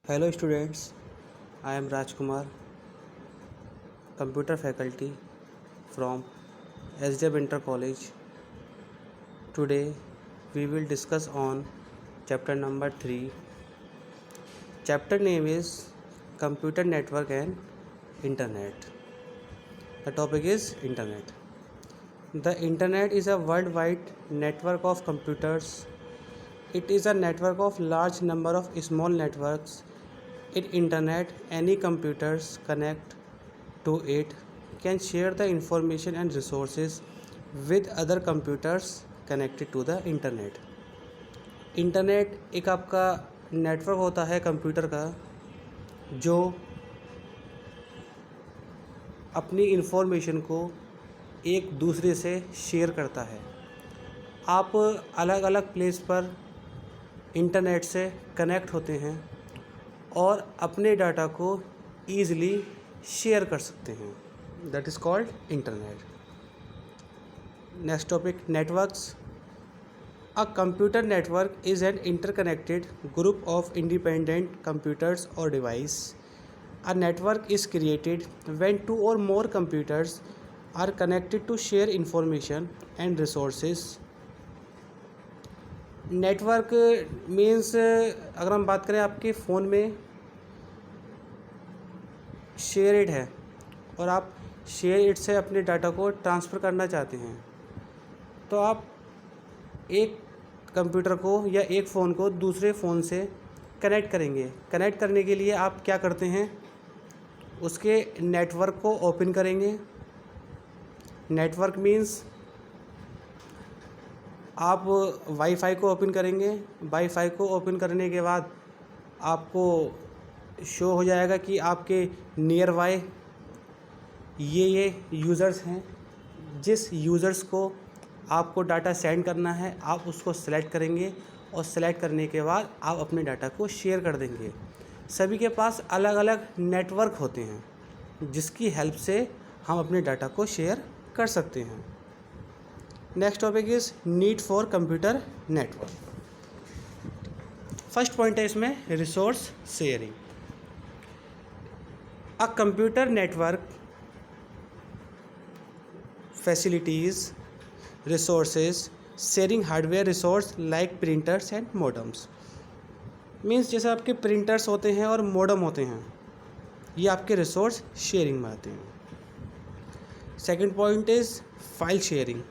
Hello students, I am Rajkumar, computer faculty from SDM Inter College. Today we will discuss on chapter number 3. Chapter name is Computer Network and Internet. The topic is Internet. The Internet is a worldwide network of computers. It is a network of large number of small networks. In Internet, any computers connect to it can share the information and resources with other computers connected to the Internet. Internet एक आपका network होता है computer का जो अपनी information को एक दूसरे से शेयर करता है। आप अलग अलग प्लेस पर इंटरनेट से कनेक्ट होते हैं और अपने डाटा को ईज़िली शेयर कर सकते हैं। That is called internet. Next topic, networks. A computer network is an interconnected group of independent computers और device. A network is created when two or more computers are connected to share information and resources. Network means अगर हम बात करें आपके phone में share it है और आप शेयर इट से अपने डाटा को ट्रांसफ़र करना चाहते हैं तो आप एक कंप्यूटर को या एक फ़ोन को दूसरे फ़ोन से कनेक्ट करेंगे। कनेक्ट करने के लिए आप क्या करते हैं, उसके नेटवर्क को ओपन करेंगे। नेटवर्क मीन्स आप वाईफाई को ओपन करेंगे। वाईफाई को ओपन करने के बाद आपको शो हो जाएगा कि आपके नियर बाय ये यूज़र्स हैं। जिस यूज़र्स को आपको डाटा सेंड करना है आप उसको सेलेक्ट करेंगे और सेलेक्ट करने के बाद आप अपने डाटा को शेयर कर देंगे। सभी के पास अलग अलग नेटवर्क होते हैं जिसकी हेल्प से हम अपने डाटा को शेयर कर सकते हैं। Next topic is need for computer network. First point है इसमें resource sharing. A computer network facilities resources sharing hardware resource like printers and modems। Means जैसे आपके प्रिंटर्स होते हैं और मॉडम होते हैं, ये आपके रिसोर्स शेयरिंग में आते हैं। Second point is file sharing.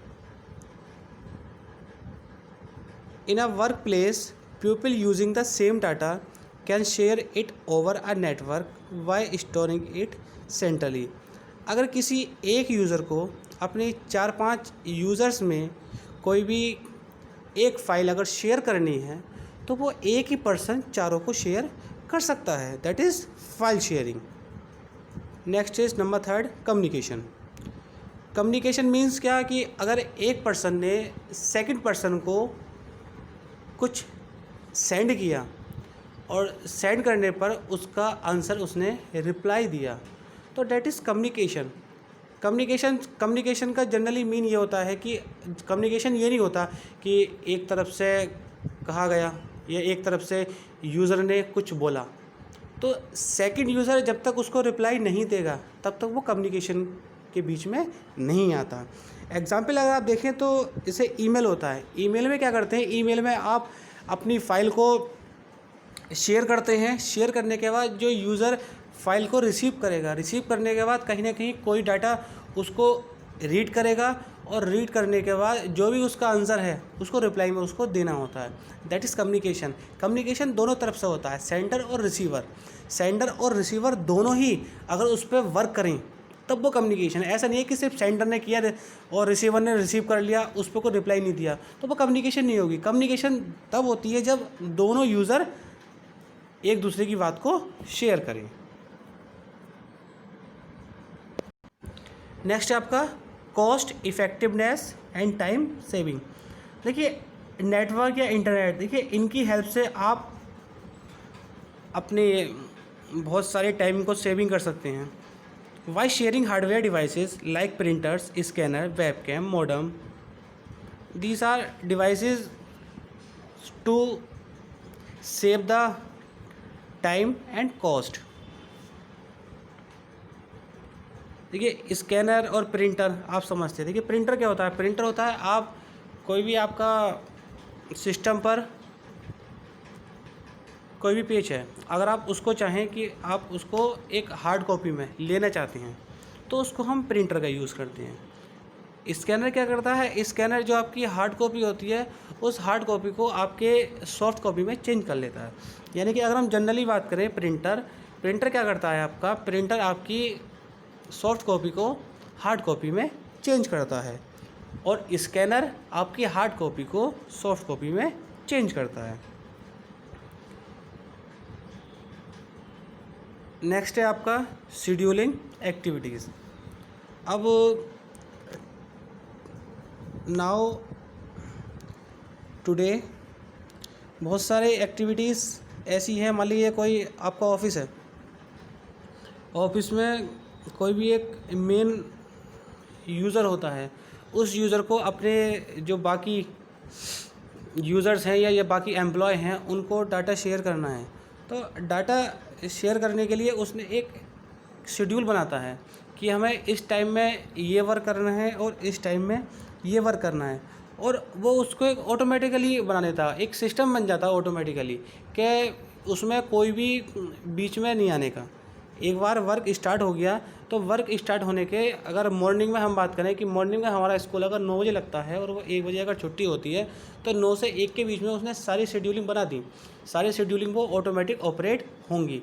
In a work place people using the same data can share it over a network bye storing it centrally. अगर किसी एक यूज़र को अपने 4-5 यूज़र्स में कोई भी एक फ़ाइल अगर शेयर करनी है तो वो एक ही पर्सन चारों को शेयर कर सकता है। That is file sharing. Next is number third, communication. Communication means क्या कि अगर एक पर्सन ने सेकंड पर्सन को कुछ सेंड किया और सेंड करने पर उसका आंसर उसने रिप्लाई दिया तो दैट इज़ कम्युनिकेशन। कम्युनिकेशन का जनरली मीन ये होता है कि कम्युनिकेशन ये नहीं होता कि एक तरफ से कहा गया या एक तरफ से यूज़र ने कुछ बोला तो सेकंड यूज़र जब तक उसको रिप्लाई नहीं देगा तब तक वो कम्युनिकेशन के बीच में नहीं आता। एग्जाम्पल अगर आप देखें तो जैसे ईमेल होता है। ईमेल में क्या करते हैं, ईमेल में आप अपनी फ़ाइल को शेयर करते हैं। शेयर करने के बाद जो यूज़र फ़ाइल को रिसीव करेगा, रिसीव करने के बाद कहीं ना कहीं कोई डाटा उसको रीड करेगा और रीड करने के बाद जो भी उसका आंसर है उसको रिप्लाई में उसको देना होता है। That is communication. कम्युनिकेशन दोनों तरफ से होता है, सेंडर और रिसीवर। सेंडर और रिसीवर दोनों ही अगर उस पर वर्क करें तब वो कम्युनिकेशन है। ऐसा नहीं है कि सिर्फ सेंडर ने किया और रिसीवर ने रिसीव कर लिया, उस पर कोई रिप्लाई नहीं दिया तो वो कम्युनिकेशन नहीं होगी। कम्युनिकेशन तब होती है जब दोनों यूज़र एक दूसरे की बात को शेयर करें। नेक्स्ट है आपका cost effectiveness and time saving. देखिए नेटवर्क या इंटरनेट, देखिए इनकी हेल्प से आप अपने बहुत सारे टाइम को सेविंग कर सकते हैं। By sharing hardware devices like printers, scanner, webcam, modem, these are devices to save the time and cost. देखिए स्कैनर और प्रिंटर आप समझते हैं। देखिए प्रिंटर क्या होता है, प्रिंटर होता है आप कोई भी आपका सिस्टम पर कोई भी पेज है, अगर आप उसको चाहें कि आप उसको एक हार्ड कॉपी में लेना चाहते हैं तो उसको हम प्रिंटर का यूज़ करते हैं। स्कैनर क्या करता है, स्कैनर जो आपकी हार्ड कॉपी होती है उस हार्ड कॉपी को आपके सॉफ्ट कॉपी में चेंज कर लेता है। यानी कि अगर हम जनरली बात करें प्रिंटर क्या करता है, आपका प्रिंटर आपकी सॉफ्ट कॉपी को हार्ड कॉपी में चेंज करता है और स्कैनर आपकी हार्ड कॉपी को सॉफ्ट कॉपी में चेंज करता है। नेक्स्ट है आपका शेड्यूलिंग एक्टिविटीज़। अब नाउ टुडे बहुत सारे एक्टिविटीज़ ऐसी हैं। मान लीजिए कोई आपका ऑफिस है, ऑफिस में कोई भी एक मेन यूज़र होता है, उस यूज़र को अपने जो बाकी यूज़र्स हैं या बाकी एम्प्लॉय हैं उनको डाटा शेयर करना है। तो डाटा शेयर करने के लिए उसने एक शेड्यूल बनाता है कि हमें इस टाइम में ये वर्क करना है और इस टाइम में ये वर्क करना है, और वो उसको एक ऑटोमेटिकली बना देता है, एक सिस्टम बन जाता है ऑटोमेटिकली कि उसमें कोई भी बीच में नहीं आने का। एक बार वर्क स्टार्ट हो गया तो वर्क स्टार्ट होने के, अगर मॉर्निंग में हम बात करें कि मॉर्निंग में हमारा स्कूल अगर 9 बजे लगता है और वो 1 बजे अगर छुट्टी होती है तो 9 से 1 के बीच में उसने सारी शेड्यूलिंग बना दी। सारी शेड्यूलिंग वो ऑटोमेटिक ऑपरेट होंगी।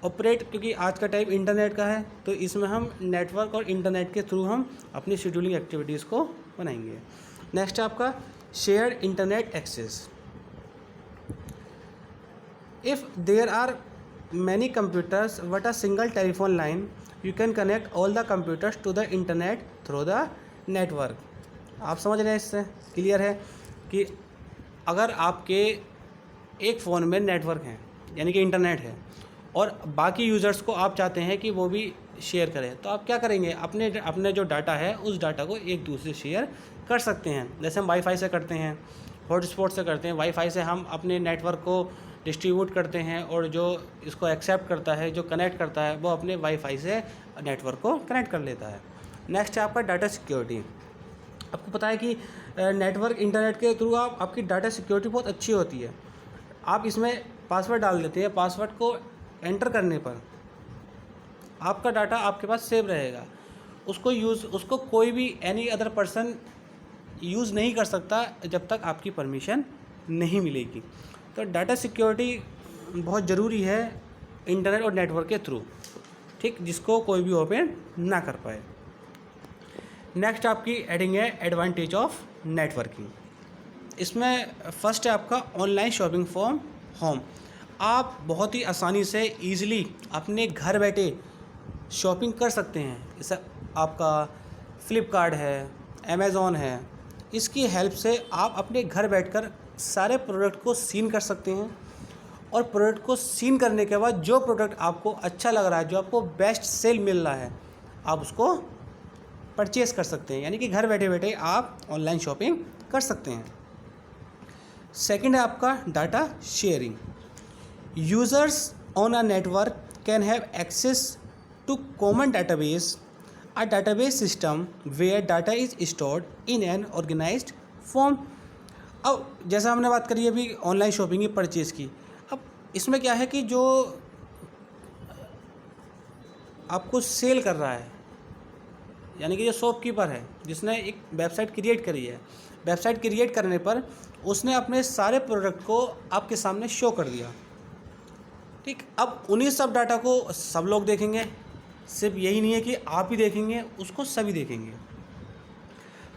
ऑपरेट क्योंकि आज का टाइम इंटरनेट का है तो इसमें हम नेटवर्क और इंटरनेट के थ्रू हम अपनी शेड्यूलिंग एक्टिविटीज़ को बनाएंगे। नेक्स्ट है आपका shared internet access. If there are many computers but a single telephone line, you can connect all the computers to the internet through the network। आप समझ रहे हैं, इससे क्लियर है कि अगर आपके एक फ़ोन में नेटवर्क है यानी कि इंटरनेट है और बाकी यूज़र्स को आप चाहते हैं कि वो भी शेयर करें, तो आप क्या करेंगे, अपने जो डाटा है उस डाटा को एक दूसरे शेयर कर सकते हैं। जैसे हम वाईफाई से करते हैं, हॉटस्पॉट से करते हैं। वाईफाई से हम अपने नेटवर्क को डिस्ट्रीब्यूट करते हैं और जो इसको एक्सेप्ट करता है, जो कनेक्ट करता है, वो अपने वाईफाई से नेटवर्क को कनेक्ट कर लेता है। नेक्स्ट है आपका डाटा सिक्योरिटी। आपको पता है कि नेटवर्क इंटरनेट के थ्रू आपकी डाटा सिक्योरिटी बहुत अच्छी होती है। आप इसमें पासवर्ड डाल देते हैं, पासवर्ड को एंटर करने पर आपका डाटा आपके पास सेव रहेगा। उसको कोई भी एनी अदर पर्सन यूज़ नहीं कर सकता जब तक आपकी परमिशन नहीं मिलेगी। तो डाटा सिक्योरिटी बहुत ज़रूरी है इंटरनेट और नेटवर्क के थ्रू, ठीक, जिसको कोई भी ओपन ना कर पाए। नेक्स्ट आपकी एडिंग है एडवांटेज ऑफ नेटवर्किंग। इसमें फर्स्ट है आपका ऑनलाइन शॉपिंग फ्रॉम होम। आप बहुत ही आसानी से ईज़िली अपने घर बैठे शॉपिंग कर सकते हैं। जैसे आपका फ्लिपकार्ट है, अमेज़ॉन है, इसकी हेल्प से आप अपने घर बैठकर सारे प्रोडक्ट को सीन कर सकते हैं और प्रोडक्ट को सीन करने के बाद जो प्रोडक्ट आपको अच्छा लग रहा है, जो आपको बेस्ट सेल मिल रहा है, आप उसको परचेज़ कर सकते हैं। यानी कि घर बैठे बैठे आप ऑनलाइन शॉपिंग कर सकते हैं। सेकंड है आपका data sharing. Users on a network can have access to common database, a database system where data is stored in an organised form. अब जैसा हमने बात करी अभी ऑनलाइन शॉपिंग की परचेज़ की, अब इसमें क्या है कि जो आपको सेल कर रहा है, यानी कि जो शॉपकीपर है जिसने एक वेबसाइट क्रिएट करी है, वेबसाइट क्रिएट करने पर उसने अपने सारे प्रोडक्ट को आपके सामने शो कर दिया, ठीक। अब उन्हीं सब डाटा को सब लोग देखेंगे, सिर्फ यही नहीं है कि आप ही देखेंगे, उसको सभी देखेंगे।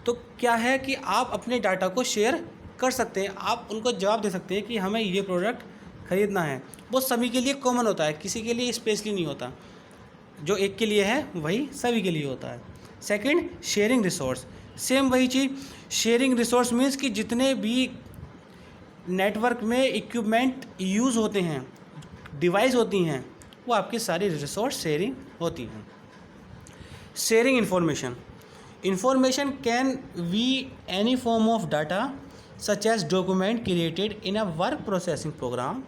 तो क्या है कि आप अपने डाटा को शेयर कर सकते हैं, आप उनको जवाब दे सकते हैं कि हमें ये प्रोडक्ट ख़रीदना है। वो सभी के लिए कॉमन होता है, किसी के लिए स्पेशली नहीं होता। जो एक के लिए है वही सभी के लिए होता है। Second, sharing resource. सेम वही चीज़, शेयरिंग रिसोर्स मीन्स कि जितने भी नेटवर्क में इक्विपमेंट यूज़ होते हैं, डिवाइस होती हैं, वो आपकी सारी रिसोर्स शेयरिंग होती हैं। Sharing information can be any form of data such as document created in a work processing program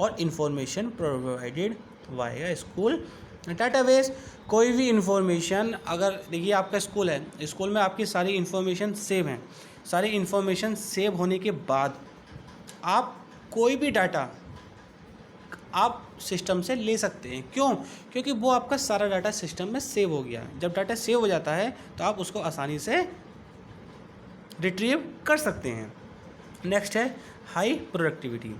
और information provided via school database. कोई भी इंफॉर्मेशन, अगर देखिए आपका स्कूल है, स्कूल में आपकी सारी इंफॉर्मेशन सेव हैं, सारी इंफॉर्मेशन सेव होने के बाद आप कोई भी डाटा आप सिस्टम से ले सकते हैं। क्यों? क्योंकि वो आपका सारा डाटा सिस्टम में सेव हो गया। जब डाटा सेव हो जाता है तो आप उसको आसानी से रिट्रीव कर सकते हैं। नेक्स्ट है high productivity.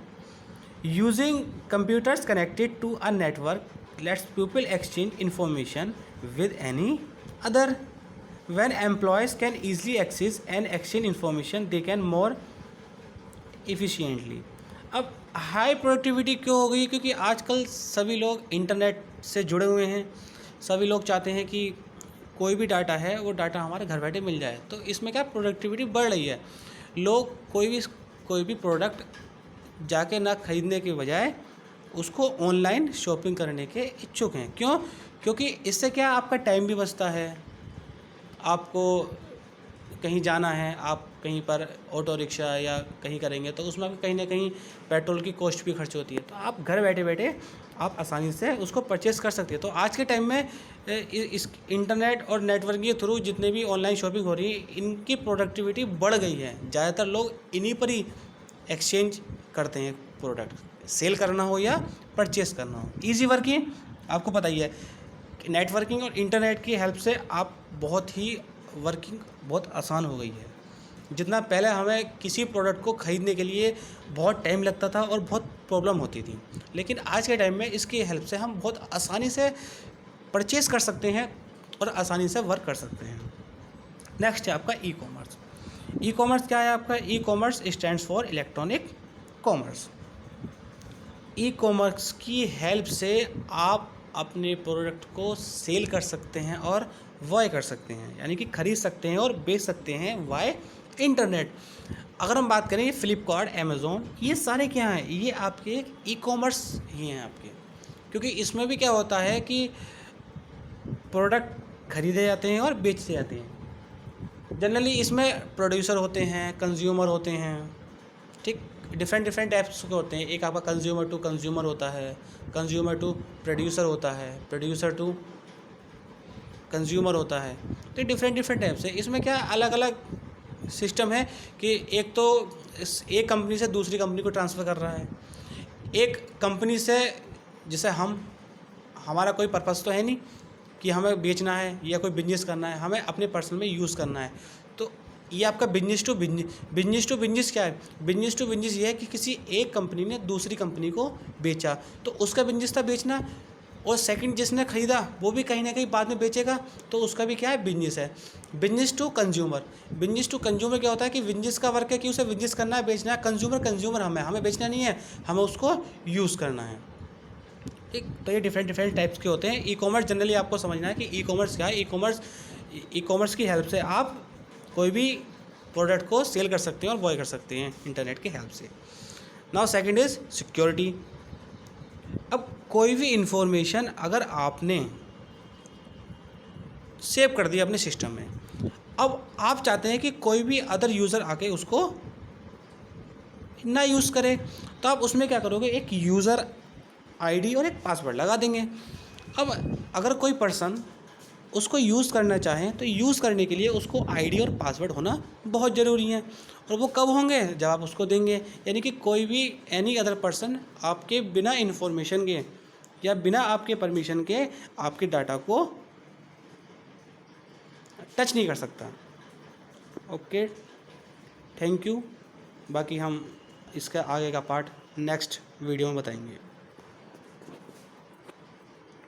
Using computers connected to a network lets people exchange information with any other. When employees can easily access and exchange information they can more efficiently. अब हाई प्रोडक्टिविटी क्यों हो गई? क्योंकि आजकल सभी लोग इंटरनेट से जुड़े हुए हैं, सभी लोग चाहते हैं कि कोई भी डाटा है वो डाटा हमारे घर बैठे मिल जाए। तो इसमें क्या प्रोडक्टिविटी बढ़ रही है। लोग कोई भी प्रोडक्ट जाके ना खरीदने के बजाय उसको ऑनलाइन शॉपिंग करने के इच्छुक हैं। क्यों? क्योंकि इससे क्या आपका टाइम भी बचता है। आपको कहीं जाना है, आप कहीं पर ऑटो रिक्शा या कहीं करेंगे तो उसमें कहीं ना कहीं पेट्रोल की कॉस्ट भी खर्च होती है। तो आप घर बैठे बैठे आप आसानी से उसको परचेस कर सकते हैं। तो आज के टाइम में इस इंटरनेट और नेटवर्क के थ्रू जितने भी ऑनलाइन शॉपिंग हो रही है, इनकी प्रोडक्टिविटी बढ़ गई है। ज़्यादातर लोग इन्हीं पर ही एक्सचेंज करते हैं प्रोडक्ट, सेल करना हो या परचेस करना हो। ईजी वर्किंग, आपको पता ही है नेटवर्किंग और इंटरनेट की हेल्प से आप वर्किंग बहुत आसान हो गई है। जितना पहले हमें किसी प्रोडक्ट को ख़रीदने के लिए बहुत टाइम लगता था और बहुत प्रॉब्लम होती थी, लेकिन आज के टाइम में इसकी हेल्प से हम बहुत आसानी से परचेस कर सकते हैं और आसानी से वर्क कर सकते हैं। नेक्स्ट है आपका ई कॉमर्स। ई कॉमर्स क्या है आपका? E commerce stands for electronic commerce. E commerce की हेल्प से आप अपने प्रोडक्ट को सेल कर सकते हैं और बाय कर सकते हैं, यानी कि खरीद सकते हैं और बेच सकते हैं वाय इंटरनेट। अगर हम बात करें फ्लिपकार्ट, अमेज़ॉन, ये सारे क्या हैं? ये आपके ई कॉमर्स ही हैं आपके। क्योंकि इसमें भी क्या होता है कि प्रोडक्ट खरीदे जाते हैं और बेचे जाते हैं। जनरली इसमें प्रोड्यूसर होते हैं, कंज्यूमर होते हैं, ठीक, डिफरेंट टाइप्स के होते हैं। एक आपका कंज्यूमर टू कंज्यूमर होता है, कंज्यूमर टू प्रोड्यूसर होता है, प्रोड्यूसर टू कंज्यूमर होता है। तो डिफरेंट टाइप्स है। इसमें क्या अलग अलग सिस्टम है कि एक तो एक कंपनी से दूसरी कंपनी को ट्रांसफ़र कर रहा है। एक कंपनी से, जैसे हमारा कोई पर्पस तो है नहीं कि हमें बेचना है या कोई बिजनेस करना है, हमें अपने पर्सनल में यूज़ करना है। तो ये आपका बिजनेस टू बिजनेस क्या है? बिजनेस टू बिजनेस ये है कि किसी एक कंपनी ने दूसरी कंपनी को बेचा, तो उसका बिजनेस था बेचना, और सेकंड जिसने ख़रीदा वो भी कहीं ना कहीं बाद में बेचेगा, तो उसका भी क्या है? बिजनेस है। बिजनेस टू कंज्यूमर क्या होता है कि बिजनेस का वर्क है कि उसे बिजनेस करना है, बेचना है। कंज्यूमर हमें बेचना नहीं है, हमें उसको यूज़ करना है। ठीक, तो ये डिफरेंट टाइप्स के होते हैं। ई कॉमर्स जनरली आपको समझना है कि ई कॉमर्स क्या है। ई कॉमर्स की हेल्प से आप कोई भी प्रोडक्ट को सेल कर सकते हैं और बाय कर सकते हैं इंटरनेट की हेल्प से। Now second is security. अब कोई भी इंफॉर्मेशन अगर आपने सेव कर दिया अपने सिस्टम में, अब आप चाहते हैं कि कोई भी अदर यूज़र आके उसको ना यूज़ करे, तो आप उसमें क्या करोगे? एक यूज़र आईडी और एक पासवर्ड लगा देंगे। अब अगर कोई पर्सन उसको यूज़ करना चाहें तो यूज़ करने के लिए उसको आईडी और पासवर्ड होना बहुत ज़रूरी है। और वो कब होंगे? जब आप उसको देंगे। यानी कि कोई भी एनी अदर पर्सन आपके बिना इन्फॉर्मेशन के या बिना आपके परमिशन के आपके डाटा को टच नहीं कर सकता। Okay, thank you. बाकी हम इसका आगे का पार्ट नेक्स्ट वीडियो में बताएंगे।